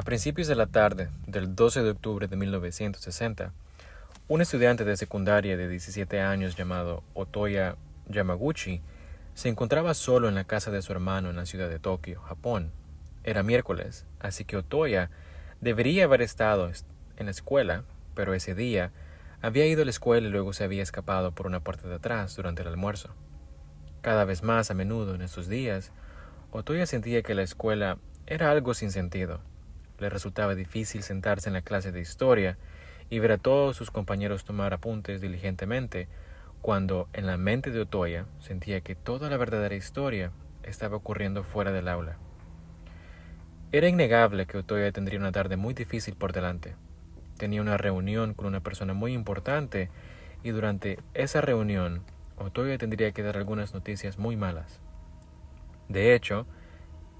principios de la tarde del 12 de octubre de 1960, un estudiante de secundaria de 17 años llamado Otoya Yamaguchi se encontraba solo en la casa de su hermano en la ciudad de Tokio, Japón. Era miércoles, así que Otoya debería haber estado en la escuela, pero ese día había ido a la escuela y luego se había escapado por una puerta de atrás durante el almuerzo. Cada vez más a menudo en estos días, Otoya sentía que la escuela era algo sin sentido. Le resultaba difícil sentarse en la clase de historia y ver a todos sus compañeros tomar apuntes diligentemente, cuando en la mente de Otoya sentía que toda la verdadera historia estaba ocurriendo fuera del aula. Era innegable que Otoya tendría una tarde muy difícil por delante. Tenía una reunión con una persona muy importante y durante esa reunión Otoya tendría que dar algunas noticias muy malas. De hecho,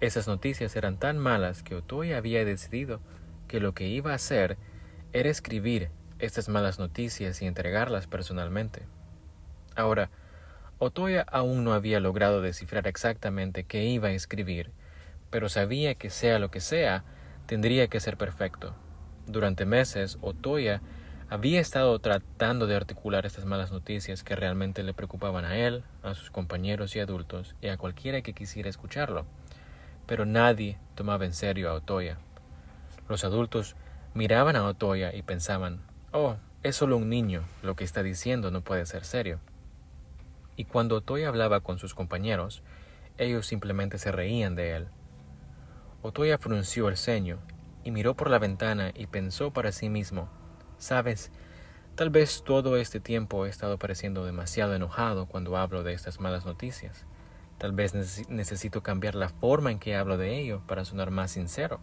esas noticias eran tan malas que Otoya había decidido que lo que iba a hacer era escribir estas malas noticias y entregarlas personalmente. Ahora, Otoya aún no había logrado descifrar exactamente qué iba a escribir, pero sabía que sea lo que sea, tendría que ser perfecto. Durante meses, Otoya había estado tratando de articular estas malas noticias que realmente le preocupaban a él, a sus compañeros y adultos y a cualquiera que quisiera escucharlo. Pero nadie tomaba en serio a Otoya. Los adultos miraban a Otoya y pensaban, «Oh, es solo un niño, lo que está diciendo no puede ser serio». Y cuando Otoya hablaba con sus compañeros, ellos simplemente se reían de él. Otoya frunció el ceño y miró por la ventana y pensó para sí mismo, «Sabes, tal vez todo este tiempo he estado pareciendo demasiado enojado cuando hablo de estas malas noticias. Tal vez necesito cambiar la forma en que hablo de ello para sonar más sincero».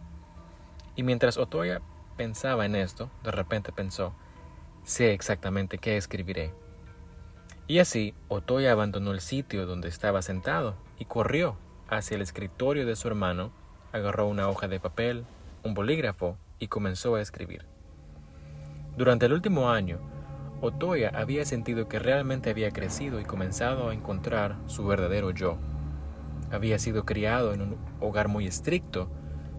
Y mientras Otoya pensaba en esto, de repente pensó, «Sé exactamente qué escribiré». Y así, Otoya abandonó el sitio donde estaba sentado y corrió hacia el escritorio de su hermano, agarró una hoja de papel, un bolígrafo y comenzó a escribir. Durante el último año, Otoya había sentido que realmente había crecido y comenzado a encontrar su verdadero yo. Había sido criado en un hogar muy estricto.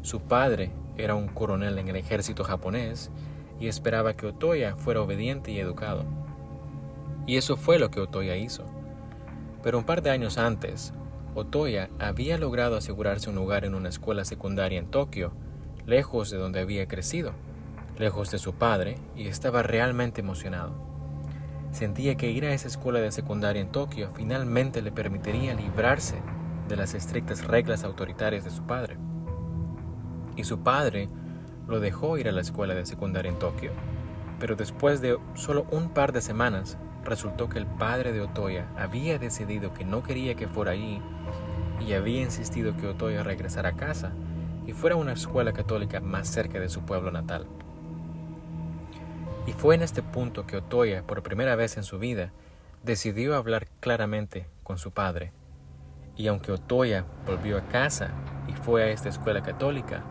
Su padre era un coronel en el ejército japonés y esperaba que Otoya fuera obediente y educado. Y eso fue lo que Otoya hizo. Pero un par de años antes, Otoya había logrado asegurarse un lugar en una escuela secundaria en Tokio, lejos de donde había crecido, lejos de su padre, y estaba realmente emocionado. Sentía que ir a esa escuela de secundaria en Tokio finalmente le permitiría librarse de las estrictas reglas autoritarias de su padre. Y su padre lo dejó ir a la escuela de secundaria en Tokio, pero después de solo un par de semanas, resultó que el padre de Otoya había decidido que no quería que fuera allí y había insistido que Otoya regresara a casa y fuera a una escuela católica más cerca de su pueblo natal. Y fue en este punto que Otoya, por primera vez en su vida, decidió hablar claramente con su padre. Y aunque Otoya volvió a casa y fue a esta escuela católica,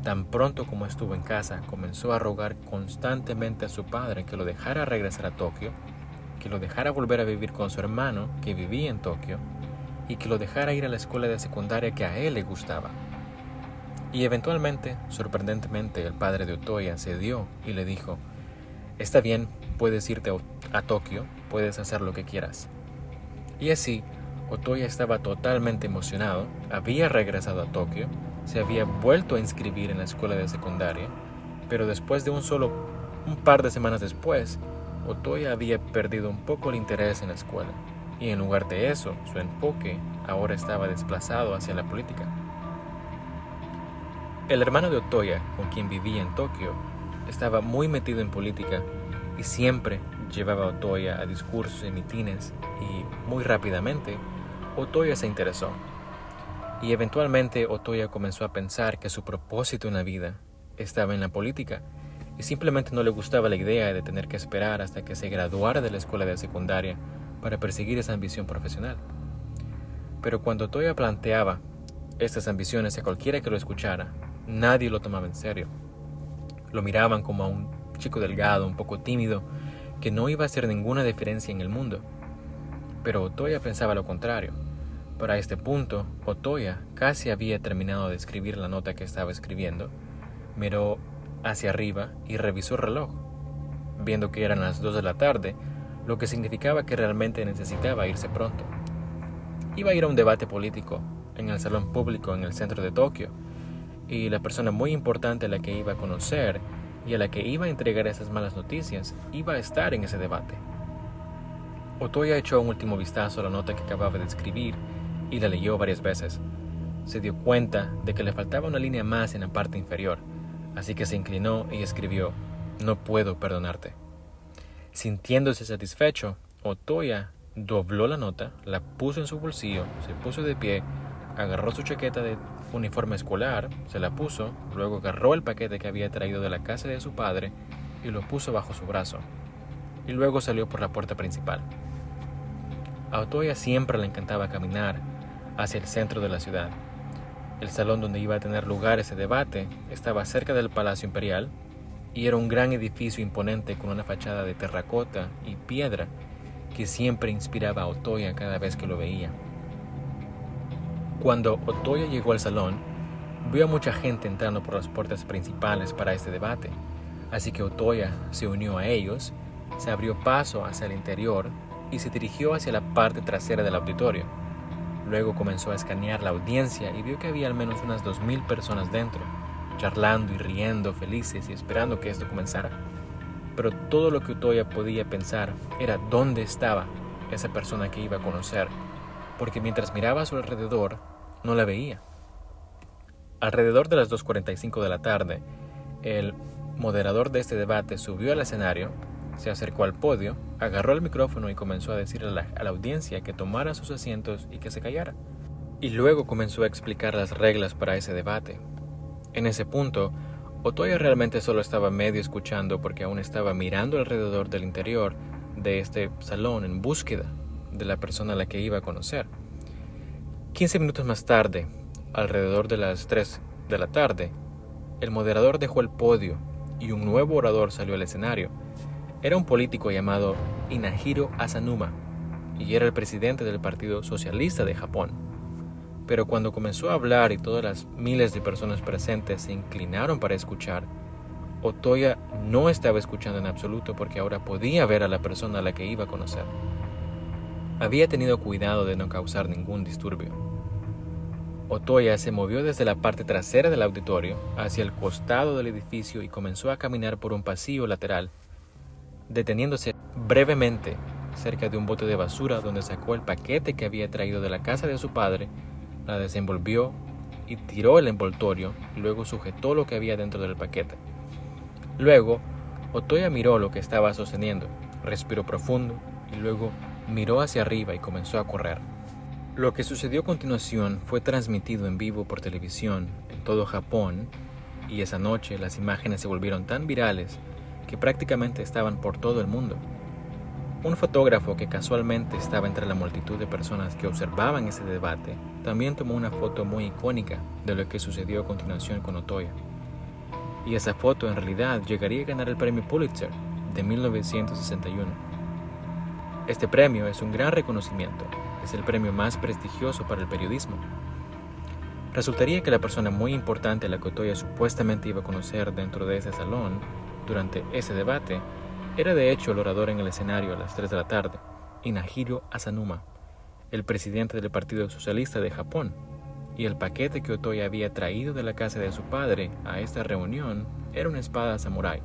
tan pronto como estuvo en casa, comenzó a rogar constantemente a su padre que lo dejara regresar a Tokio, que lo dejara volver a vivir con su hermano, que vivía en Tokio, y que lo dejara ir a la escuela de secundaria que a él le gustaba. Y eventualmente, sorprendentemente, el padre de Otoya cedió y le dijo, «Está bien, puedes irte a Tokio, puedes hacer lo que quieras». Y así, Otoya estaba totalmente emocionado, había regresado a Tokio, se había vuelto a inscribir en la escuela de secundaria, pero después de un par de semanas después, Otoya había perdido un poco el interés en la escuela, y en lugar de eso, su enfoque ahora estaba desplazado hacia la política. El hermano de Otoya, con quien vivía en Tokio, estaba muy metido en política y siempre llevaba a Otoya a discursos y mitines, y muy rápidamente Otoya se interesó. Y eventualmente Otoya comenzó a pensar que su propósito en la vida estaba en la política, y simplemente no le gustaba la idea de tener que esperar hasta que se graduara de la escuela de secundaria para perseguir esa ambición profesional. Pero cuando Otoya planteaba estas ambiciones a cualquiera que lo escuchara, nadie lo tomaba en serio. Lo miraban como a un chico delgado, un poco tímido, que no iba a hacer ninguna diferencia en el mundo. Pero Otoya pensaba lo contrario. Para este punto, Otoya casi había terminado de escribir la nota que estaba escribiendo, miró hacia arriba y revisó el reloj, viendo que eran las 2 de la tarde, lo que significaba que realmente necesitaba irse pronto. Iba a ir a un debate político en el salón público en el centro de Tokio, y la persona muy importante a la que iba a conocer y a la que iba a entregar esas malas noticias iba a estar en ese debate. Otoya echó un último vistazo a la nota que acababa de escribir y la leyó varias veces. Se dio cuenta de que le faltaba una línea más en la parte inferior, así que se inclinó y escribió: "No puedo perdonarte". Sintiéndose satisfecho, Otoya dobló la nota, la puso en su bolsillo, se puso de pie, agarró su chaqueta de uniforme escolar, se la puso, luego agarró el paquete que había traído de la casa de su padre y lo puso bajo su brazo, y luego salió por la puerta principal. A Otoya siempre le encantaba caminar hacia el centro de la ciudad. El salón donde iba a tener lugar ese debate estaba cerca del Palacio Imperial y era un gran edificio imponente con una fachada de terracota y piedra que siempre inspiraba a Otoya cada vez que lo veía. Cuando Otoya llegó al salón, vio a mucha gente entrando por las puertas principales para este debate, así que Otoya se unió a ellos, se abrió paso hacia el interior y se dirigió hacia la parte trasera del auditorio. Luego comenzó a escanear la audiencia y vio que había al menos unas 2000 personas dentro, charlando y riendo, felices y esperando que esto comenzara. Pero todo lo que Otoya podía pensar era dónde estaba esa persona que iba a conocer, porque mientras miraba a su alrededor, no la veía. Alrededor de las 2:45 de la tarde, el moderador de este debate subió al escenario, se acercó al podio, agarró el micrófono y comenzó a decirle a la audiencia que tomara sus asientos y que se callara. Y luego comenzó a explicar las reglas para ese debate. En ese punto, Otoya realmente solo estaba medio escuchando porque aún estaba mirando alrededor del interior de este salón en búsqueda de la persona a la que iba a conocer. 15 minutos más tarde, alrededor de las 3 de la tarde, el moderador dejó el podio y un nuevo orador salió al escenario. Era un político llamado Inahiro Asanuma y era el presidente del Partido Socialista de Japón. Pero cuando comenzó a hablar y todas las miles de personas presentes se inclinaron para escuchar, Otoya no estaba escuchando en absoluto porque ahora podía ver a la persona a la que iba a conocer. Había tenido cuidado de no causar ningún disturbio. Otoya se movió desde la parte trasera del auditorio hacia el costado del edificio y comenzó a caminar por un pasillo lateral, deteniéndose brevemente cerca de un bote de basura donde sacó el paquete que había traído de la casa de su padre, la desenvolvió y tiró el envoltorio y luego sujetó lo que había dentro del paquete. Luego, Otoya miró lo que estaba sosteniendo, respiró profundo y luego miró hacia arriba y comenzó a correr. Lo que sucedió a continuación fue transmitido en vivo por televisión en todo Japón y esa noche las imágenes se volvieron tan virales que prácticamente estaban por todo el mundo. Un fotógrafo que casualmente estaba entre la multitud de personas que observaban ese debate también tomó una foto muy icónica de lo que sucedió a continuación con Otoya. Y esa foto en realidad llegaría a ganar el premio Pulitzer de 1961. Este premio es un gran reconocimiento, es el premio más prestigioso para el periodismo. Resultaría que la persona muy importante a la que Otoya supuestamente iba a conocer dentro de ese salón durante ese debate era de hecho el orador en el escenario a las 3 de la tarde, Inahiro Asanuma, el presidente del Partido Socialista de Japón, y el paquete que Otoya había traído de la casa de su padre a esta reunión era una espada samurái.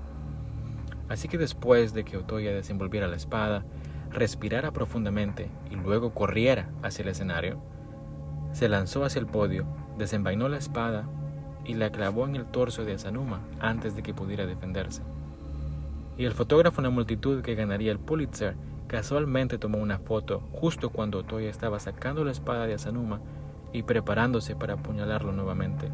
Así que después de que Otoya desenvolviera la espada, respirara profundamente y luego corriera hacia el escenario, se lanzó hacia el podio, desenvainó la espada y la clavó en el torso de Asanuma antes de que pudiera defenderse. Y el fotógrafo en la multitud que ganaría el Pulitzer casualmente tomó una foto justo cuando Otoya estaba sacando la espada de Asanuma y preparándose para apuñalarlo nuevamente.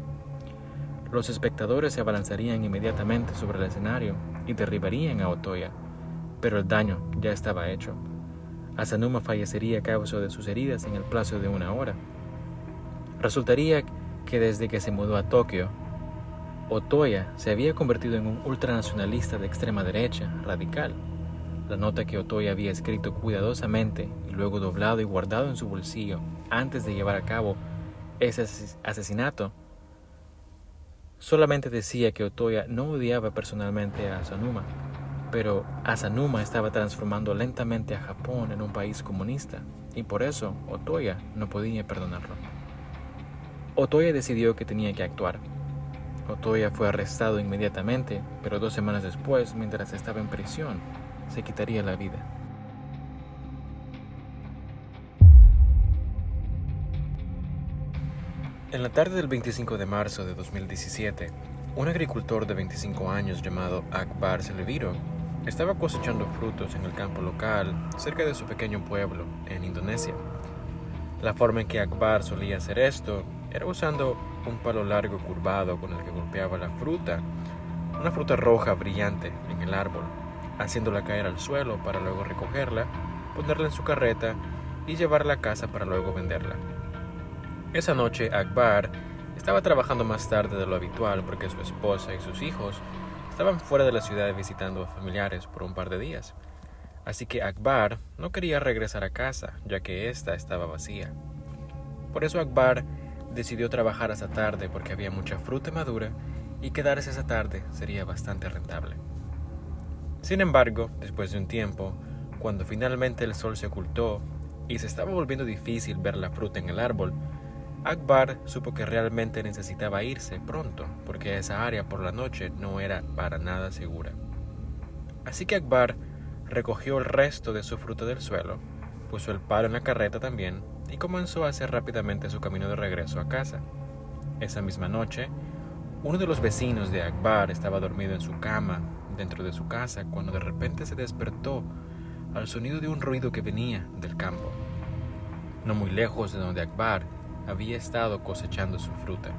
Los espectadores se abalanzarían inmediatamente sobre el escenario y derribarían a Otoya, pero el daño ya estaba hecho. Asanuma fallecería a causa de sus heridas en el plazo de 1 hora. Resultaría que desde que se mudó a Tokio, Otoya se había convertido en un ultranacionalista de extrema derecha, radical. La nota que Otoya había escrito cuidadosamente y luego doblado y guardado en su bolsillo antes de llevar a cabo ese asesinato solamente decía que Otoya no odiaba personalmente a Asanuma, pero Asanuma estaba transformando lentamente a Japón en un país comunista, y por eso Otoya no podía perdonarlo. Otoya decidió que tenía que actuar. Otoya fue arrestado inmediatamente, pero 2 semanas después, mientras estaba en prisión, se quitaría la vida. En la tarde del 25 de marzo de 2017, un agricultor de 25 años llamado Akbar Seleviro estaba cosechando frutos en el campo local cerca de su pequeño pueblo en Indonesia. La forma en que Akbar solía hacer esto era usando un palo largo curvado con el que golpeaba la fruta, una fruta roja brillante en el árbol, haciéndola caer al suelo para luego recogerla, ponerla en su carreta y llevarla a casa para luego venderla. Esa noche Akbar estaba trabajando más tarde de lo habitual porque su esposa y sus hijos estaban fuera de la ciudad visitando a familiares por un par de días. Así que Akbar no quería regresar a casa, ya que ésta estaba vacía. Por eso Akbar decidió trabajar hasta tarde porque había mucha fruta madura y quedarse esa tarde sería bastante rentable. Sin embargo, después de un tiempo, cuando finalmente el sol se ocultó y se estaba volviendo difícil ver la fruta en el árbol, Akbar supo que realmente necesitaba irse pronto porque esa área por la noche no era para nada segura. Así que Akbar recogió el resto de su fruta del suelo, puso el palo en la carreta también y comenzó a hacer rápidamente su camino de regreso a casa. Esa misma noche, uno de los vecinos de Akbar estaba dormido en su cama dentro de su casa cuando de repente se despertó al sonido de un ruido que venía del campo, no muy lejos de donde Akbar había estado cosechando su fruta.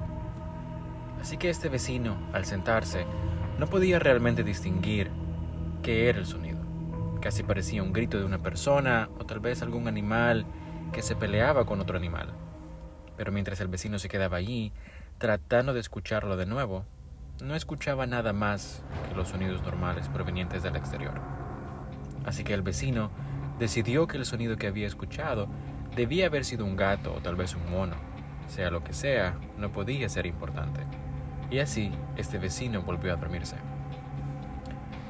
Así que este vecino, al sentarse, no podía realmente distinguir qué era el sonido. Casi parecía un grito de una persona o tal vez algún animal que se peleaba con otro animal. Pero mientras el vecino se quedaba allí, tratando de escucharlo de nuevo, no escuchaba nada más que los sonidos normales provenientes del exterior. Así que el vecino decidió que el sonido que había escuchado debía haber sido un gato o tal vez un mono. Sea lo que sea, no podía ser importante. Y así, este vecino volvió a dormirse.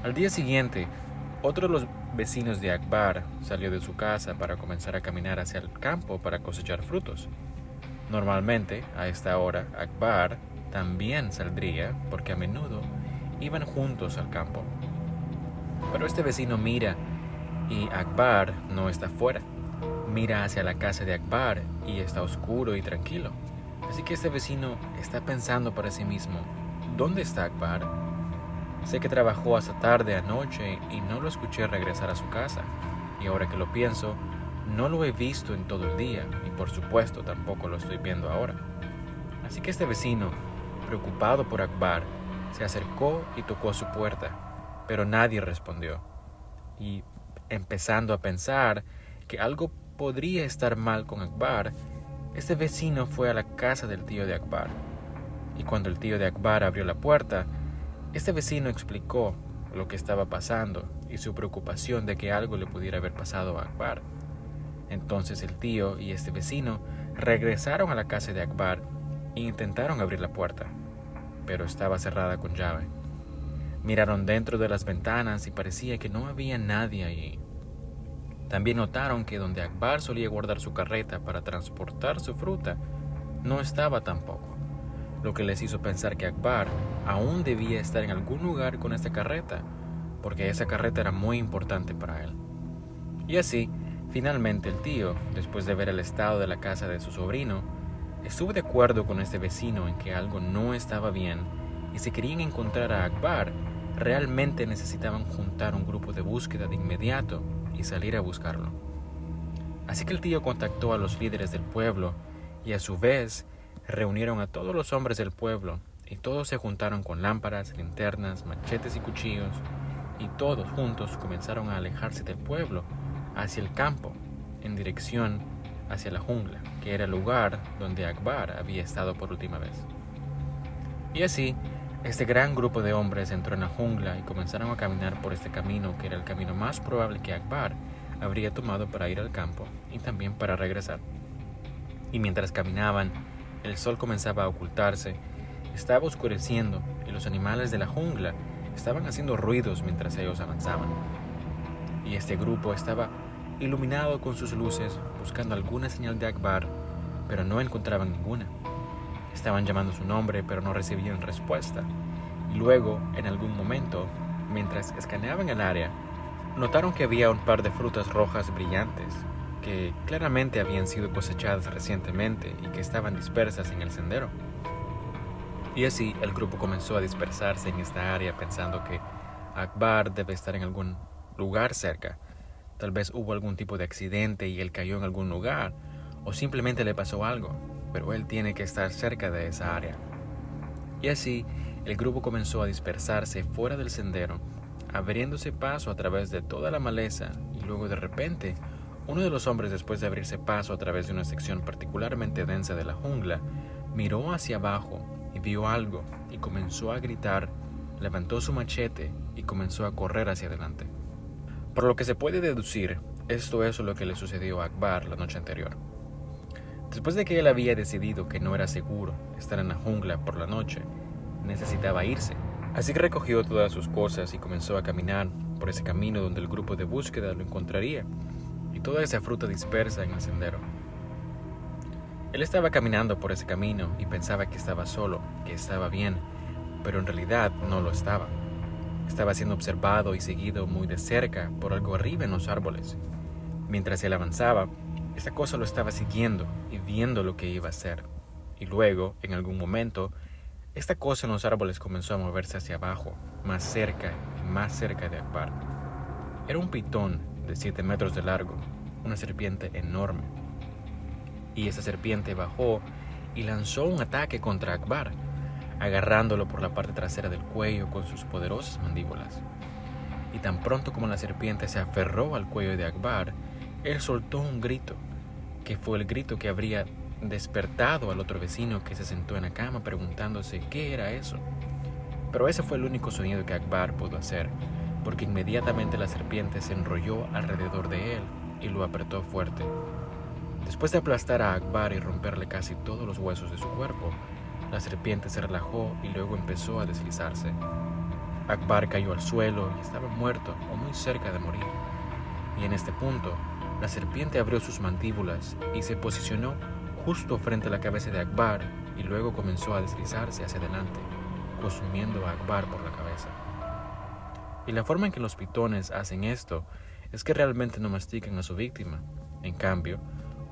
Al día siguiente, otro de los vecinos de Akbar salió de su casa para comenzar a caminar hacia el campo para cosechar frutos. Normalmente, a esta hora, Akbar también saldría porque a menudo iban juntos al campo. Pero este vecino mira y Akbar no está fuera. Mira hacia la casa de Akbar y está oscuro y tranquilo. Así que este vecino está pensando para sí mismo, ¿dónde está Akbar? Sé que trabajó hasta tarde anoche y no lo escuché regresar a su casa. Y ahora que lo pienso, no lo he visto en todo el día y por supuesto tampoco lo estoy viendo ahora. Así que este vecino, preocupado por Akbar, se acercó y tocó a su puerta, pero nadie respondió. Y empezando a pensar que algo podría estar mal con Akbar, este vecino fue a la casa del tío de Akbar. Y cuando el tío de Akbar abrió la puerta, este vecino explicó lo que estaba pasando y su preocupación de que algo le pudiera haber pasado a Akbar. Entonces el tío y este vecino regresaron a la casa de Akbar e intentaron abrir la puerta, pero estaba cerrada con llave. Miraron dentro de las ventanas y parecía que no había nadie allí. También notaron que donde Akbar solía guardar su carreta para transportar su fruta, no estaba tampoco, lo que les hizo pensar que Akbar aún debía estar en algún lugar con esta carreta, porque esa carreta era muy importante para él. Y así, finalmente el tío, después de ver el estado de la casa de su sobrino, estuvo de acuerdo con este vecino en que algo no estaba bien y si querían encontrar a Akbar, realmente necesitaban juntar un grupo de búsqueda de inmediato y salir a buscarlo. Así que el tío contactó a los líderes del pueblo y a su vez reunieron a todos los hombres del pueblo y todos se juntaron con lámparas, linternas, machetes y cuchillos y todos juntos comenzaron a alejarse del pueblo hacia el campo en dirección hacia la jungla, que era el lugar donde Akbar había estado por última vez. Y así, este gran grupo de hombres entró en la jungla y comenzaron a caminar por este camino que era el camino más probable que Akbar habría tomado para ir al campo y también para regresar. Y mientras caminaban, el sol comenzaba a ocultarse Estaba oscureciendo y los animales de la jungla estaban haciendo ruidos mientras ellos avanzaban. Y este grupo estaba iluminado con sus luces, buscando alguna señal de Akbar, pero no encontraban ninguna. Estaban llamando su nombre, pero no recibían respuesta. Y luego, en algún momento, mientras escaneaban el área, notaron que había un par de frutas rojas brillantes, que claramente habían sido cosechadas recientemente y que estaban dispersas en el sendero. Y así el grupo comenzó a dispersarse en esta área pensando que Akbar debe estar en algún lugar cerca. Tal vez hubo algún tipo de accidente y él cayó en algún lugar, o simplemente le pasó algo, pero él tiene que estar cerca de esa área. Y así el grupo comenzó a dispersarse fuera del sendero, abriéndose paso a través de toda la maleza, y luego de repente, uno de los hombres, después de abrirse paso a través de una sección particularmente densa de la jungla, miró hacia abajo y vio algo y comenzó a gritar, levantó su machete y comenzó a correr hacia adelante. Por lo que se puede deducir, esto es lo que le sucedió a Akbar la noche anterior. Después de que él había decidido que no era seguro estar en la jungla por la noche, necesitaba irse. Así que recogió todas sus cosas y comenzó a caminar por ese camino donde el grupo de búsqueda lo encontraría, y toda esa fruta dispersa en el sendero. Él estaba caminando por ese camino y pensaba que estaba solo, que estaba bien, pero en realidad no lo estaba. Estaba siendo observado y seguido muy de cerca por algo arriba en los árboles. Mientras él avanzaba, esta cosa lo estaba siguiendo y viendo lo que iba a hacer. Y luego, en algún momento, esta cosa en los árboles comenzó a moverse hacia abajo, más cerca y más cerca de Akbar. Era un pitón de 7 metros de largo, una serpiente enorme. Y esa serpiente bajó y lanzó un ataque contra Akbar, agarrándolo por la parte trasera del cuello con sus poderosas mandíbulas. Y tan pronto como la serpiente se aferró al cuello de Akbar, él soltó un grito, que fue el grito que habría despertado al otro vecino que se sentó en la cama preguntándose qué era eso. Pero ese fue el único sonido que Akbar pudo hacer, porque inmediatamente la serpiente se enrolló alrededor de él y lo apretó fuerte. Después de aplastar a Akbar y romperle casi todos los huesos de su cuerpo, la serpiente se relajó y luego empezó a deslizarse. Akbar cayó al suelo y estaba muerto o muy cerca de morir. Y en este punto, la serpiente abrió sus mandíbulas y se posicionó justo frente a la cabeza de Akbar y luego comenzó a deslizarse hacia adelante, consumiendo a Akbar por la cabeza. Y la forma en que los pitones hacen esto es que realmente no mastican a su víctima. En cambio,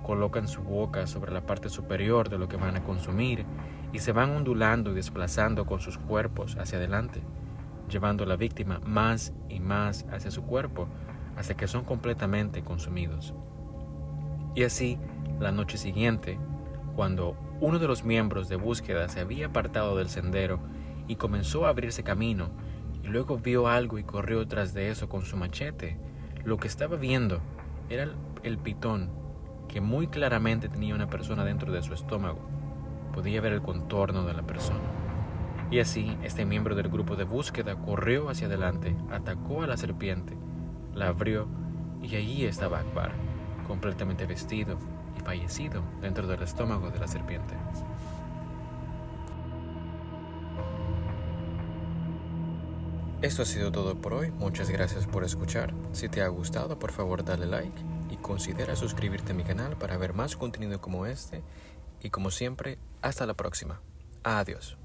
colocan su boca sobre la parte superior de lo que van a consumir y se van ondulando y desplazando con sus cuerpos hacia adelante, llevando a la víctima más y más hacia su cuerpo hasta que son completamente consumidos. Y así, la noche siguiente, cuando uno de los miembros de búsqueda se había apartado del sendero y comenzó a abrirse camino, y luego vio algo y corrió tras de eso con su machete, lo que estaba viendo era el pitón, que muy claramente tenía una persona dentro de su estómago. Podía ver el contorno de la persona. Y así, este miembro del grupo de búsqueda corrió hacia adelante, atacó a la serpiente, la abrió y allí estaba Akbar, completamente vestido y fallecido dentro del estómago de la serpiente. Esto ha sido todo por hoy. Muchas gracias por escuchar. Si te ha gustado, por favor dale like y considera suscribirte a mi canal para ver más contenido como este. Y como siempre, hasta la próxima. Adiós.